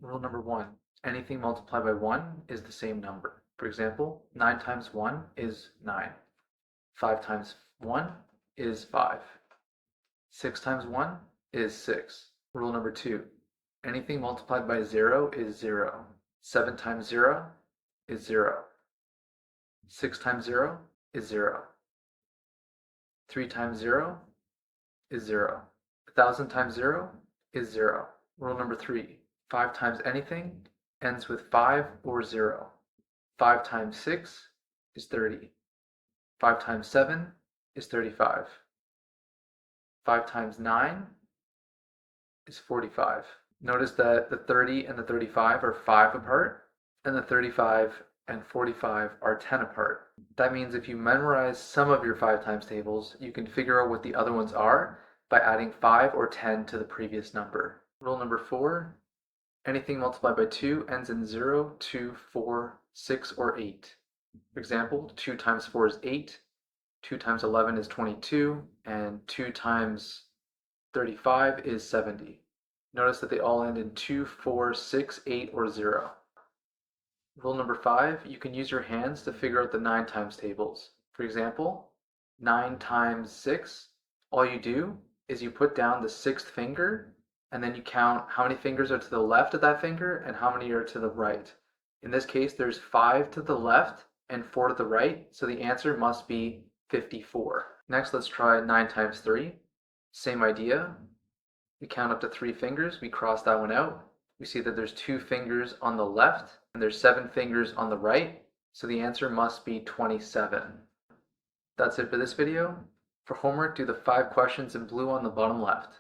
Rule number one, anything multiplied by 1 is the same number. For example, 9 times 1 is 9. 5 times 1 is 5. 6 times 1 is 6. Rule number two, anything multiplied by 0 is 0. 7 times 0 is 0. 6 times 0 is 0. 3 times 0 is 0. 1,000 times 0 is 0. Rule number three, 5 times anything ends with 5 or 0. 5 times 6 is 30. 5 times 7 is 35. 5 times 9 is 45. Notice that the 30 and the 35 are 5 apart, and the 35 and 45 are 10 apart. That means if you memorize some of your 5 times tables, you can figure out what the other ones are by adding 5 or 10 to the previous number. Rule number 4, anything multiplied by 2 ends in 0, 2, 4, 6, or 8. For example, 2 times 4 is 8, 2 times 11 is 22, and 2 times 35 is 70. Notice that they all end in 2, 4, 6, 8, or 0. Rule number 5, you can use your hands to figure out the 9 times tables. For example, 9 times 6, all you do is you put down the 6th finger, and then you count how many fingers are to the left of that finger and how many are to the right. In this case, there's 5 to the left and 4 to the right, so the answer must be 54. Next, let's try 9 times 3. Same idea. We count up to 3 fingers, we cross that one out. We see that there's 2 fingers on the left and there's 7 fingers on the right, so the answer must be 27. That's it for this video. For homework, do the 5 questions in blue on the bottom left.